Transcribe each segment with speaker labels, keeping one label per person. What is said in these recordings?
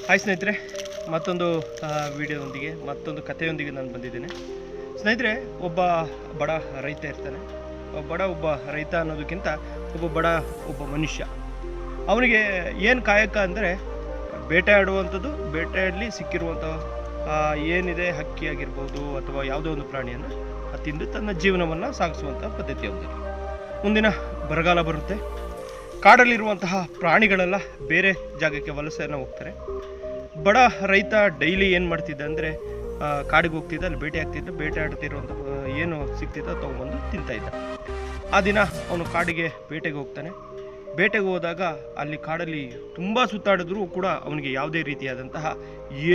Speaker 1: Hi ಸ್ನೇಹಿತರೆ, ಮತ್ತೊಂದು ವಿಡಿಯೋದೊಂದಿಗೆ ಮತ್ತೊಂದು ಕಥೆಯೊಂದಿಗೆ ನಾನು ಬಂದಿದ್ದೇನೆ. ಸ್ನೇಹಿತರೆ, ಒಬ್ಬ ಬಡ ರೈತ ಇರ್ತಾನೆ. ಒಬ್ಬ ರೈತ ಅನ್ನೋದಕ್ಕಿಂತ ಒಬ್ಬ ಮನುಷ್ಯ. ಅವನಿಗೆ ಏನು ಕಾಯಕ ಅಂದರೆ ಬೇಟೆಯಾಡುವಂಥದ್ದು, ಬೇಟೆಯಾಡಲಿ ಸಿಕ್ಕಿರುವಂಥ ಏನಿದೆ ಹಕ್ಕಿ ಆಗಿರ್ಬೋದು ಅಥವಾ ಯಾವುದೋ ಒಂದು ಪ್ರಾಣಿಯನ್ನು ತಿಂದು ತನ್ನ ಜೀವನವನ್ನು ಸಾಗಿಸುವಂಥ ಪದ್ಧತಿ ಅವನಿಗೆ. ಮುಂದಿನ ಬರಗಾಲ ಬರುತ್ತೆ. ಕಾಡಲ್ಲಿರುವಂತಹ ಪ್ರಾಣಿಗಳೆಲ್ಲ ಬೇರೆ ಜಾಗಕ್ಕೆ ವಲಸೆಯನ್ನು ಹೋಗ್ತಾರೆ. ಬಡ ರೈತ ಡೈಲಿ ಏನು ಮಾಡ್ತಿದ್ದ ಅಂದರೆ ಕಾಡಿಗೆ ಹೋಗ್ತಿದ್ದ, ಅಲ್ಲಿ ಬೇಟೆ ಆಡ್ತಿರುವಂಥ ಏನು ಸಿಗ್ತಿದ್ದ ತೊಗೊಂಬಂದು ತಿಂತಾಯಿದ್ದ. ಆ ದಿನ ಅವನು ಕಾಡಿಗೆ ಬೇಟೆಗೆ ಹೋಗ್ತಾನೆ. ಬೇಟೆಗೆ ಹೋದಾಗ ಅಲ್ಲಿ ಕಾಡಲ್ಲಿ ತುಂಬ ಸುತ್ತಾಡಿದ್ರೂ ಕೂಡ ಅವನಿಗೆ ಯಾವುದೇ ರೀತಿಯಾದಂತಹ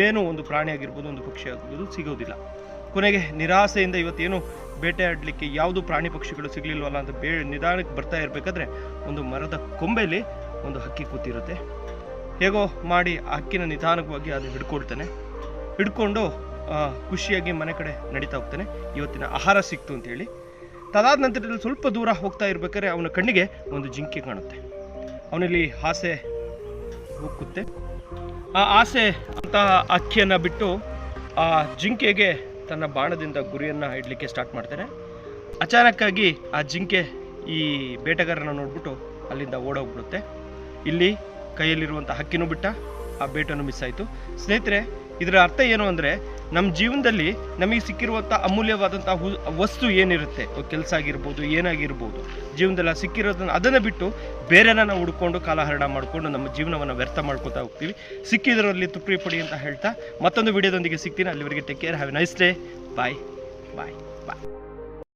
Speaker 1: ಏನೋ ಒಂದು ಪ್ರಾಣಿ ಆಗಿರ್ಬೋದು, ಒಂದು ಪಕ್ಷಿ ಆಗಿರ್ಬೋದು ಸಿಗೋದಿಲ್ಲ. ಕೊನೆಗೆ ನಿರಾಸೆಯಿಂದ ಇವತ್ತೇನು ಬೇಟೆ ಆಡಲಿಕ್ಕೆ ಯಾವುದು ಪ್ರಾಣಿ ಪಕ್ಷಿಗಳು ಸಿಗಲಿಲ್ವಲ್ಲ ಅಂತ ನಿಧಾನಕ್ಕೆ ಬರ್ತಾ ಇರಬೇಕಾದ್ರೆ ಒಂದು ಮರದ ಕೊಂಬೆಯಲ್ಲಿ ಒಂದು ಹಕ್ಕಿ ಕೂತಿರುತ್ತೆ. ಹೇಗೋ ಮಾಡಿ ಆ ಹಕ್ಕಿನ ನಿಧಾನವಾಗಿ ಅದು ಹಿಡ್ಕೊಂಡು ಖುಷಿಯಾಗಿ ಮನೆ ಕಡೆ ನಡೀತಾ ಹೋಗ್ತಾನೆ. ಇವತ್ತಿನ ಆಹಾರ ಸಿಕ್ತು ಅಂತೇಳಿ. ತದಾದ ನಂತರದಲ್ಲಿ ಸ್ವಲ್ಪ ದೂರ ಹೋಗ್ತಾ ಇರ್ಬೇಕಾದ್ರೆ ಅವನ ಕಣ್ಣಿಗೆ ಒಂದು ಜಿಂಕೆ ಕಾಣುತ್ತೆ. ಅವನಲ್ಲಿ ಆಸೆ ಹೋಗುತ್ತೆ. ಆ ಆಸೆ ಅಂತ ಹಕ್ಕಿಯನ್ನು ಬಿಟ್ಟು ಆ ಜಿಂಕೆಗೆ ತನ್ನ ಬಾಣದಿಂದ ಗುರಿಯನ್ನು ಇಡಲಿಕ್ಕೆ ಸ್ಟಾರ್ಟ್ ಮಾಡ್ತಾನೆ. ಅಚಾನಕ್ಕಾಗಿ ಆ ಜಿಂಕೆ ಈ ಬೇಟೆಗಾರನ ನೋಡ್ಬಿಟ್ಟು ಅಲ್ಲಿಂದ ಓಡೋಗ್ಬಿಡುತ್ತೆ. ಇಲ್ಲಿ ಕೈಯಲ್ಲಿರುವಂಥ ಹಕ್ಕಿನೂ ಬಿಟ್ಟ, ಆ ಬೇಟೆನೂ ಮಿಸ್ ಆಯಿತು. ಸ್ನೇಹಿತರೆ, ಇದರ ಅರ್ಥ ಏನು ಅಂದರೆ, ನಮ್ಮ ಜೀವನದಲ್ಲಿ ನಮಗೆ ಸಿಕ್ಕಿರುವಂಥ ಅಮೂಲ್ಯವಾದಂಥ ವಸ್ತು ಏನಿರುತ್ತೆ, ಕೆಲಸ ಆಗಿರ್ಬೋದು, ಏನಾಗಿರ್ಬೋದು, ಜೀವನದಲ್ಲಿ ಸಿಕ್ಕಿರೋದನ್ನು ಅದನ್ನು ಬಿಟ್ಟು ಬೇರೆನ ನಾವು ಹುಡ್ಕೊಂಡು ಕಾಲಹರಣ ಮಾಡಿಕೊಂಡು ನಮ್ಮ ಜೀವನವನ್ನು ವ್ಯರ್ಥ ಮಾಡ್ಕೊತಾ ಹೋಗ್ತೀವಿ. ಸಿಕ್ಕಿದ್ರಲ್ಲಿ ತುಪ್ರಿ ಪಡಿ ಅಂತ ಹೇಳ್ತಾ ಮತ್ತೊಂದು ವಿಡಿಯೋದೊಂದಿಗೆ ಸಿಗ್ತೀನಿ. ಅಲ್ಲಿವರೆಗೆ take care, have a nice day. Bye.